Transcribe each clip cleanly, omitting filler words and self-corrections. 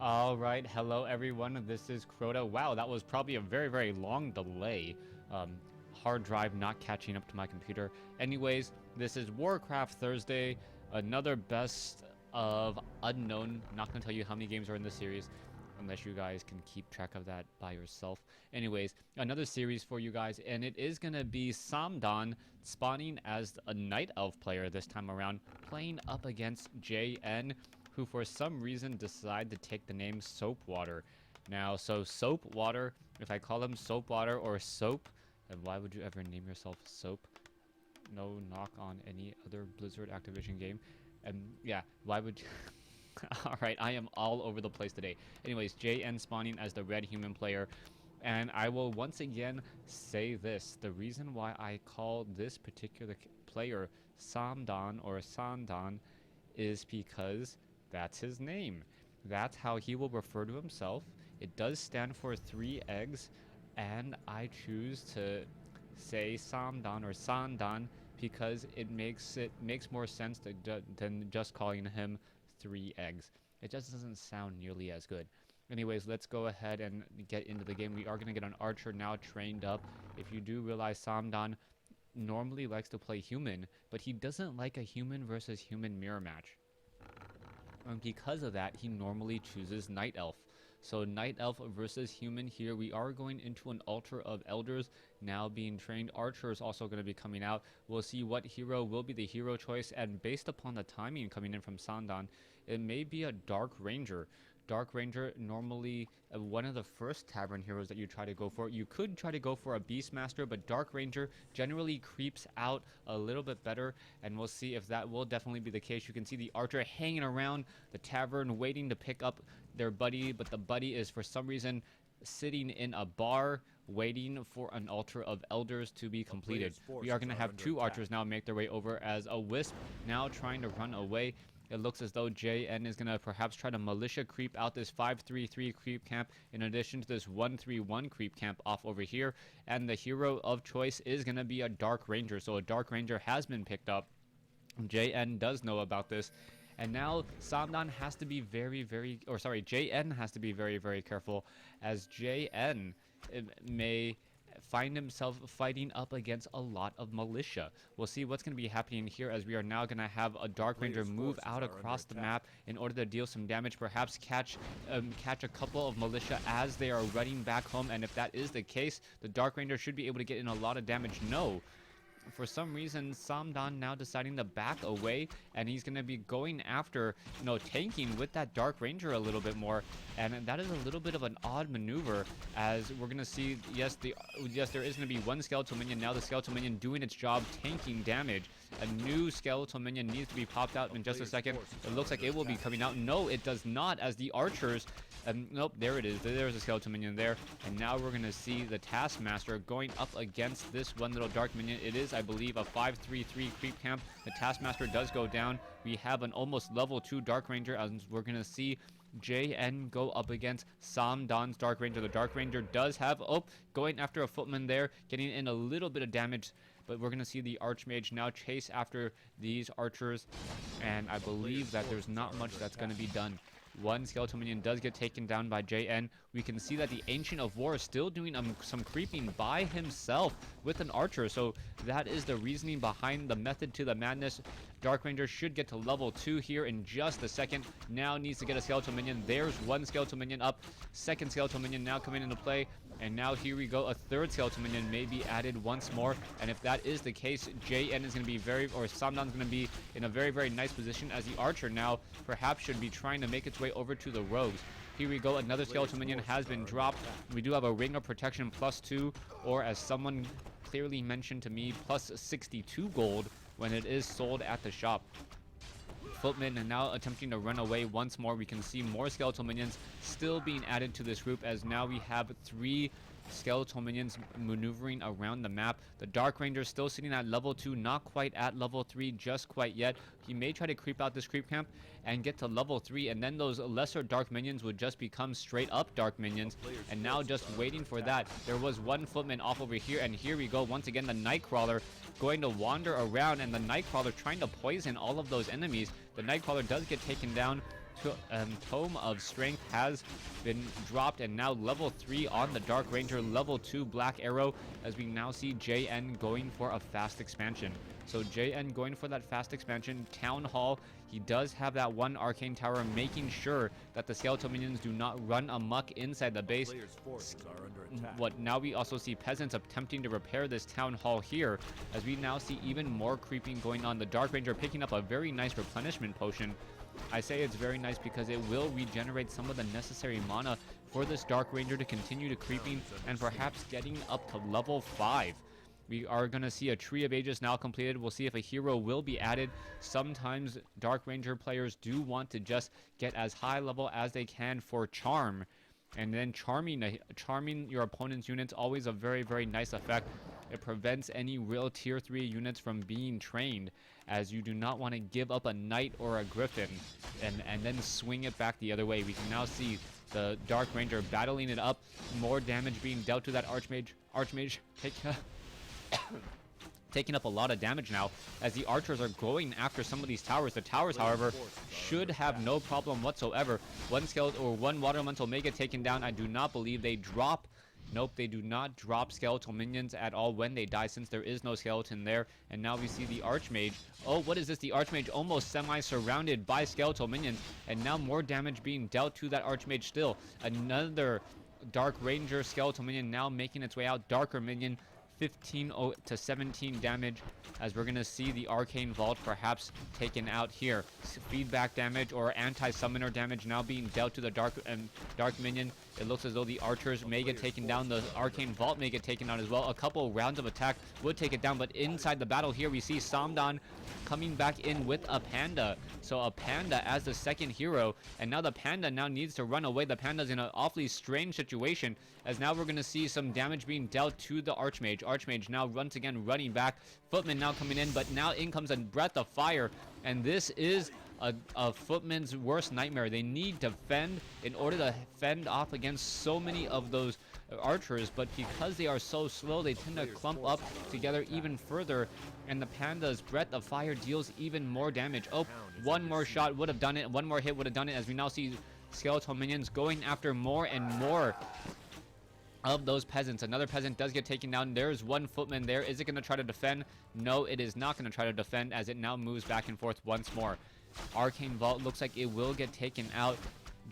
All right, hello everyone. This is Crota. Wow, that was probably a very long delay. Hard drive not catching up to my computer. Anyways, this is WarCraft Thursday. Another best of unknown. Not gonna tell you how many games are in the series, unless you guys can keep track of that by yourself. Anyways, another series for you guys, and it is gonna be Th000 spawning as a Night Elf player this time around, playing up against JN, who for some reason decided to take the name Soapwater. Now, so Soapwater, if I call him Soapwater or Soap, then why would you ever name yourself Soap? No knock on any other Blizzard Activision game. And yeah, why would you... Alright, I am all over the place today. Anyways, JN spawning as the red human player. And I will once again say this. The reason why I call this particular player Th000 or Sandan is because that's his name. That's how he will refer to himself. It does stand for 3 eggs, and I choose to say Samdan or Sandan because it makes more sense than just calling him 3 eggs. It just doesn't sound nearly as good. Anyways, let's go ahead and get into the game. We are going to get an archer now trained up. If you do realize, Samdan normally likes to play human, but he doesn't like a human versus human mirror match. And because of that, he normally chooses Night Elf. So Night Elf versus human here. We are going into an altar of elders now being trained. Archer is also going to be coming out. We'll see what hero will be the hero choice. And based upon the timing coming in from Sandan, it may be a Dark Ranger. Dark Ranger, normally one of the first tavern heroes that you try to go for. You could try to go for a Beastmaster, but Dark Ranger generally creeps out a little bit better, and we'll see if that will definitely be the case. You can see the archer hanging around the tavern waiting to pick up their buddy, but the buddy is for some reason sitting in a bar waiting for an altar of elders to be completed. We are going to have 2 archers now make their way over as a wisp now trying to run away. It looks as though JN is going to perhaps try to militia creep out this 5-3-3 creep camp in addition to this 1-3-1 creep camp off over here. And the hero of choice is going to be a Dark Ranger. So a Dark Ranger has been picked up. JN does know about this. And now Sandan has to be JN has to be very careful, as JN may find himself fighting up against a lot of militia. We'll see what's going to be happening here, as we are now going to have a Dark Ranger move out across the map in order to deal some damage, perhaps catch a couple of militia as they are running back home. And if that is the case, the Dark Ranger should be able to get in a lot of damage. No. For some reason, Samdan now deciding to back away, and he's going to be going after, tanking with that Dark Ranger a little bit more. And that is a little bit of an odd maneuver, as we're going to see, yes, there is going to be 1 skeletal minion. Now the skeletal minion doing its job, tanking damage. A new skeletal minion needs to be popped out in just a second. It looks like it will be coming out. No, it does not, as the archers... nope, there it is. There's a skeleton minion there. And now we're going to see the Taskmaster going up against this one little dark minion. It is, I believe, a 5-3-3 creep camp. The Taskmaster does go down. We have an almost level 2 Dark Ranger, as we're going to see JN go up against Samdan's Dark Ranger. The Dark Ranger does have, going after a footman there, getting in a little bit of damage. But we're going to see the Archmage now chase after these archers. And I believe that there's not much that's going to be done. 1 skeletal minion does get taken down by JN. We can see that the Ancient of War is still doing some creeping by himself with an archer. So that is the reasoning behind the method to the madness. Dark Ranger should get to level 2 here in just a second. Now needs to get a skeletal minion. There's 1 skeletal minion up. 2nd skeletal minion now coming into play. And now here we go. A 3rd skeletal minion may be added once more. And if that is the case, JN is going to be Samdan's going to be in a very nice position, as the archer now perhaps should be trying to make its way over to the rogues. Here we go. Another skeletal minion has been dropped. We do have a ring of protection +2, or as someone clearly mentioned to me, +62 gold when it is sold at the shop. Footman and now attempting to run away once more. We can see more skeletal minions still being added to this group, as now we have 3 skeletal minions maneuvering around the map. The Dark Ranger still sitting at level 2, not quite at level 3 just quite yet. He may try to creep out this creep camp and get to level 3, and then those lesser dark minions would just become straight up dark minions. And now just waiting for that. There was 1 footman off over here, and here we go once again. The Nightcrawler going to wander around, and the Nightcrawler trying to poison all of those enemies. The Nightcrawler does get taken down Tome of Strength has been dropped, and now level 3 on the Dark Ranger, level 2 Black Arrow, as we now see JN going for a fast expansion. So JN going for that fast expansion. Town Hall, he does have that one Arcane Tower, making sure that the Skeletal Minions do not run amok inside the base. Now we also see Peasants attempting to repair this Town Hall here, as we now see even more creeping going on. The Dark Ranger picking up a very nice replenishment potion. I say it's very nice because it will regenerate some of the necessary mana for this Dark Ranger to continue to creeping and perhaps getting up to level 5. We are going to see a Tree of Ages now completed. We'll see if a hero will be added. Sometimes Dark Ranger players do want to just get as high level as they can for Charm. And then charming your opponent's units, always a very, very nice effect. It prevents any real tier 3 units from being trained, as you do not want to give up a Knight or a Griffin and then swing it back the other way. We can now see the Dark Ranger battling it up. More damage being dealt to that Archmage. Taking up a lot of damage now as the archers are going after some of these towers. The towers, however, should have no problem whatsoever. One skeleton or one water elemental mega taken down. I do not believe they drop. Nope, they do not drop skeletal minions at all when they die, since there is no skeleton there. And now we see the Archmage. Oh, what is this? The Archmage almost semi-surrounded by skeletal minions. And now more damage being dealt to that Archmage still. Another Dark Ranger skeletal minion now making its way out. Darker minion. 15 to 17 damage, as we're going to see the Arcane Vault perhaps taken out here. Feedback damage or anti-summoner damage now being dealt to the Dark Minion. It looks as though the Archers may get taken down. The Arcane Vault may get taken out as well. A couple rounds of attack would take it down, but inside the battle here we see Samdan coming back in with a Panda. So a Panda as the second hero, and now the Panda now needs to run away. The Panda's in an awfully strange situation, as now we're going to see some damage being dealt to the Archmage. Archmage now once again running back. Footman now coming in, but now in comes a Breath of Fire, and this is a Footman's worst nightmare. They need to fend in order to fend off against so many of those archers, but because they are so slow, they tend to clump up together even further, and the Panda's Breath of Fire deals even more damage. Oh, one more shot would have done it. One more hit would have done it, as we now see skeletal minions going after more and more of those peasants. Another peasant does get taken down. There's one Footman there. Is it going to try to defend? No, it is not going to try to defend, as it now moves back and forth once more. Arcane Vault looks like it will get taken out.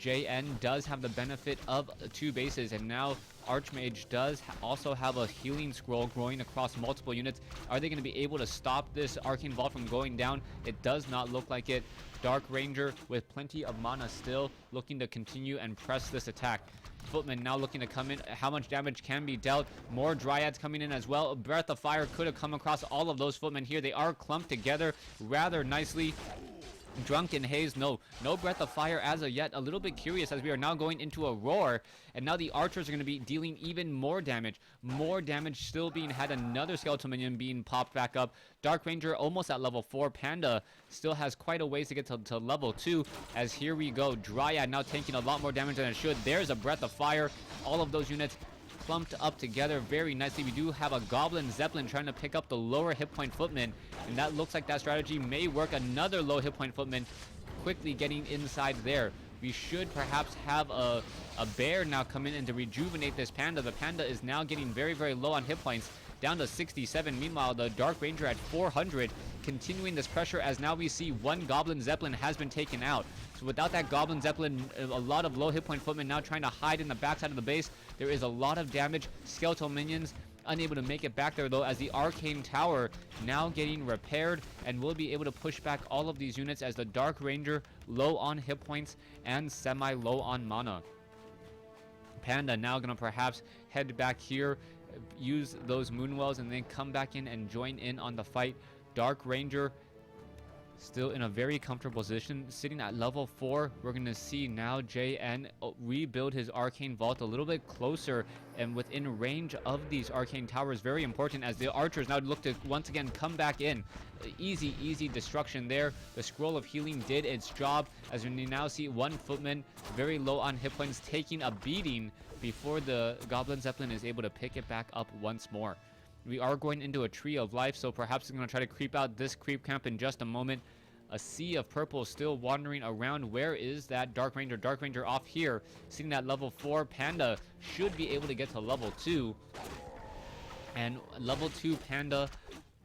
JN does have the benefit of 2 bases, and now Archmage does also have a healing scroll growing across multiple units. Are they going to be able to stop this Arcane Vault from going down? It does not look like it. Dark Ranger with plenty of mana still looking to continue and press this attack. Footman now looking to come in. How much damage can be dealt? More Dryads coming in as well. Breath of Fire could have come across all of those Footmen here. They are clumped together rather nicely. Drunken Haze, no Breath of Fire as of yet. A little bit curious, as we are now going into a Roar, and now the archers are going to be dealing even more damage. More damage still being had. Another skeletal minion being popped back up. Dark Ranger almost at level 4. Panda still has quite a ways to get to level 2, as here we go. Dryad now taking a lot more damage than it should. There's a Breath of Fire. All of those units clumped up together very nicely. We do have a Goblin Zeppelin trying to pick up the lower hit point Footman, and that looks like that strategy may work. Another low hit point Footman quickly getting inside there. We should perhaps have a bear now come in and to rejuvenate this Panda. The Panda is now getting very, very low on hit points, down to 67. Meanwhile, the Dark Ranger at 400, continuing this pressure, as now we see one Goblin Zeppelin has been taken out. So without that Goblin Zeppelin, a lot of low hit point Footmen now trying to hide in the backside of the base. There is a lot of damage. Skeletal minions unable to make it back there, though, as the Arcane Tower now getting repaired, and will be able to push back all of these units, as the Dark Ranger low on hit points and semi low on mana. Panda now gonna perhaps head back here, use those Moonwells, and then come back in and join in on the fight. Dark Ranger still in a very comfortable position, sitting at level 4. We're going to see now JN rebuild his Arcane Vault a little bit closer and within range of these Arcane Towers. Very important, as the archers now look to once again come back in. Easy destruction there. The Scroll of Healing did its job, as we now see one Footman very low on hit points taking a beating before the Goblin Zeppelin is able to pick it back up once more. We are going into a Tree of Life, so perhaps it's going to try to creep out this creep camp in just a moment. A sea of purple still wandering around. Where is that Dark Ranger? Dark Ranger off here, sitting at level 4. Panda should be able to get to level 2. And level 2 Panda,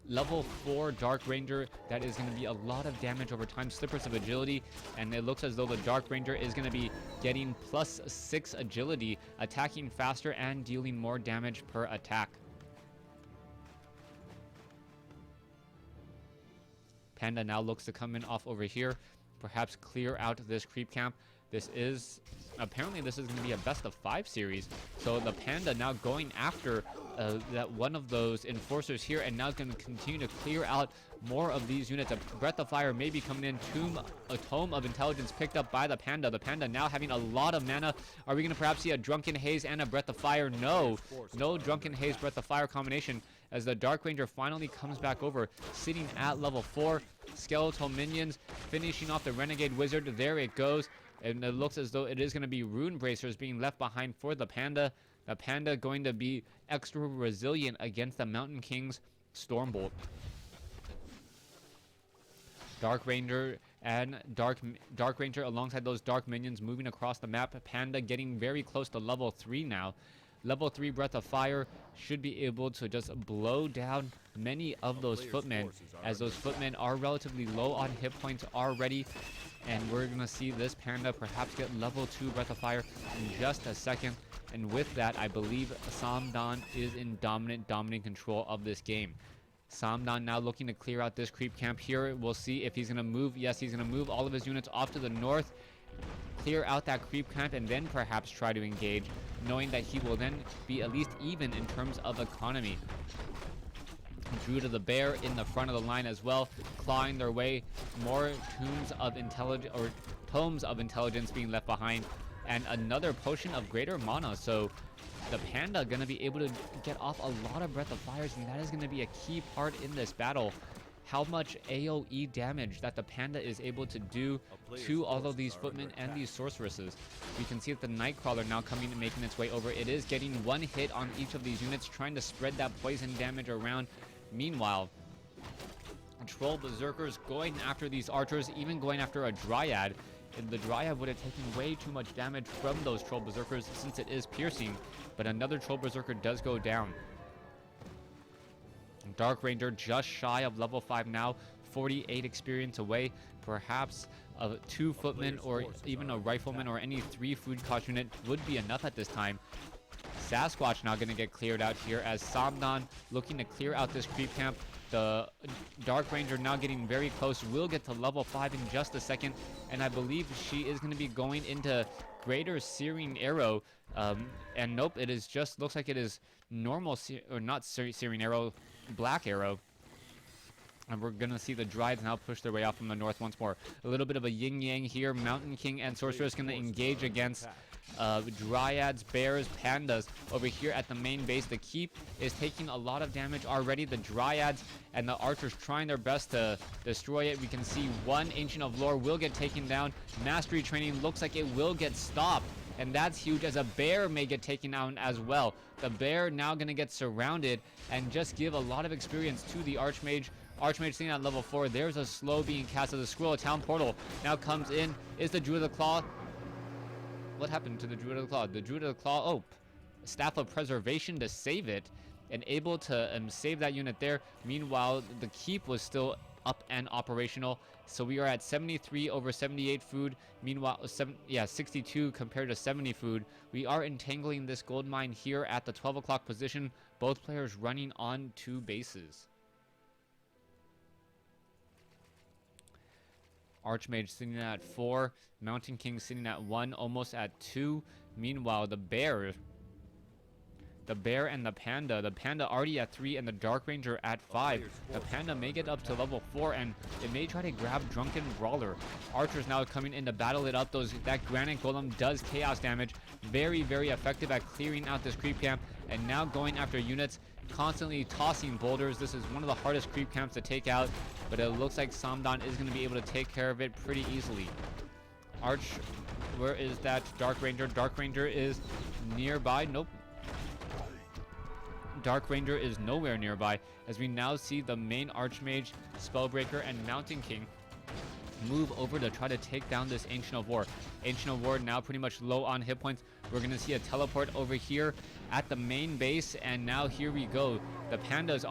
level 4 Dark Ranger. That is going to be a lot of damage over time. Slippers of agility, and it looks as though the Dark Ranger is going to be getting +6 agility, attacking faster and dealing more damage per attack. Panda now looks to come in off over here, perhaps clear out this creep camp. This is apparently this is going to be a best of 5 series. So the Panda now going after that one of those enforcers here, and now going to continue to clear out more of these units. A Breath of Fire may be coming in. A Tome of Intelligence picked up by the Panda. The Panda now having a lot of mana. Are we going to perhaps see a Drunken Haze and a Breath of Fire? No Drunken Haze Breath of Fire combination, as the Dark Ranger finally comes back over, sitting at level 4. Skeletal minions finishing off the Renegade Wizard. There it goes. And it looks as though it is going to be Rune Bracers being left behind for the Panda. The Panda going to be extra resilient against the Mountain King's Stormbolt. Dark Ranger and Dark Ranger alongside those Dark Minions moving across the map. Panda getting very close to level 3 now. Level 3 Breath of Fire should be able to just blow down many of those footmen, as those footmen are relatively low on hit points already. And we're going to see this Panda perhaps get level 2 Breath of Fire in just a second. And with that, I believe Th000 is in dominant control of this game. Th000 now looking to clear out this creep camp here. We'll see if he's going to move. Yes, he's going to move all of his units off to the north, clear out that creep camp, and then perhaps try to engage, knowing that he will then be at least even in terms of economy. Druid of the Bear in the front of the line as well, clawing their way. More tomes of intelligence being left behind, and another potion of greater mana. So the Panda gonna be able to get off a lot of Breath of Fires, and that is gonna be a key part in this battle. How much AoE damage that the Panda is able to do to all of these footmen and these sorceresses. We can see that the Nightcrawler now coming and making its way over. It is getting one hit on each of these units, trying to spread that poison damage around. Meanwhile, Troll Berserkers going after these archers, even going after a Dryad. And the Dryad would have taken way too much damage from those Troll Berserkers since it is piercing, but another Troll Berserker does go down. Dark Ranger just shy of level 5 now, 48 experience away. Perhaps a 2 footmen or even a rifleman or any 3 food cost unit would be enough at this time. Sasquatch now going to get cleared out here, as Th000 looking to clear out this creep camp. The Dark Ranger now getting very close, will get to level 5 in just a second, and I believe she is going to be going into Greater Searing Arrow. And nope, it is just, looks like it is normal, or not Searing Arrow, Black Arrow. And we're going to see the Dryads now push their way out from the north once more. A little bit of a yin-yang here. Mountain King and Sorceress going to engage against Dryads, Bears, Pandas over here at the main base. The Keep is taking a lot of damage already. The Dryads and the Archers trying their best to destroy it. We can see one Ancient of Lore will get taken down. Mastery Training looks like it will get stopped. And that's huge, as a Bear may get taken down as well. The Bear now going to get surrounded and just give a lot of experience to the Archmage. Archmage sitting at level 4. There's a slow being cast as the Scroll of Town Portal now comes in. Is the Druid of the Claw? What happened to the Druid of the Claw? The Druid of the Claw, oh, Staff of Preservation to save it, and able to save that unit there. Meanwhile, the Keep was still up and operational. So we are at 73 over 78 food. Meanwhile, 62 compared to 70 food. We are entangling this gold mine here at the 12 o'clock position. Both players running on 2 bases. Archmage sitting at 4. Mountain King sitting at 1, almost at 2. Meanwhile, the Bear and the Panda already at 3, and the Dark Ranger at 5. The Panda may get up to level 4, and it may try to grab Drunken Brawler. Archers now coming in to battle it up. That Granite Golem does chaos damage. Very, very effective at clearing out this creep camp, and now going after units, constantly tossing boulders. This is one of the hardest creep camps to take out, but it looks like Th000 is going to be able to take care of it pretty easily. Where is that Dark Ranger? Dark Ranger is nearby. Nope. Dark Ranger is nowhere nearby, as we now see the main Archmage, Spellbreaker, and Mountain King move over to try to take down this Ancient of War. Ancient of War now pretty much low on hit points. We're going to see a teleport over here at the main base, and now here we go. The pandas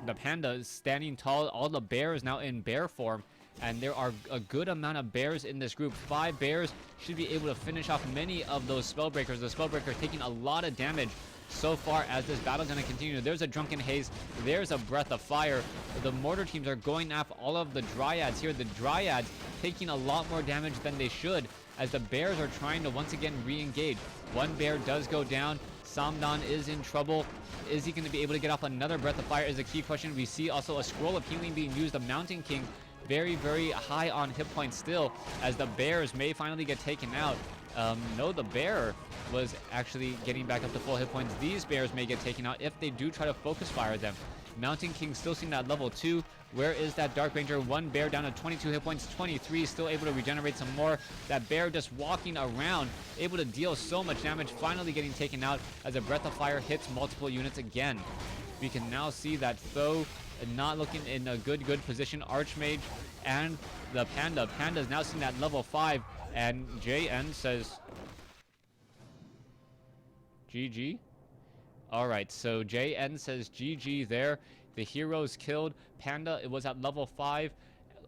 the pandas standing tall. All the bears now in bear form, and there are a good amount of bears in this group. 5 bears should be able to finish off many of those Spellbreakers. The Spellbreaker taking a lot of damage so far as this battle is going to continue. There's a Drunken Haze. There's a Breath of Fire. The mortar teams are going after all of the Dryads here. The Dryads taking a lot more damage than they should as the bears are trying to once again re-engage. One bear does go down. Samdan is in trouble. Is he going to be able to get off another Breath of Fire is a key question. We see also a Scroll of Healing being used. The Mountain King very, very high on hit points still as the bears may finally get taken out. No, the bear was actually getting back up to full hit points. These bears may get taken out if they do try to focus fire them. Mountain King still seeing that level 2. Where is that Dark Ranger? One bear down to 22 hit points, 23, still able to regenerate some more. That bear just walking around, able to deal so much damage, finally getting taken out as a Breath of Fire hits multiple units again. We can now see that Th000 not looking in a good position. Archmage and the Panda. Panda is now seeing that level 5, and JN says GG. Alright, so JN says GG there. The heroes killed. Panda, it was at level 5.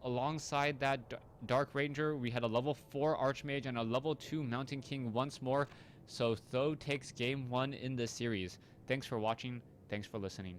Alongside that Dark Ranger, we had a level 4 Archmage and a level 2 Mountain King once more. So Th000 takes game 1 in this series. Thanks for watching. Thanks for listening.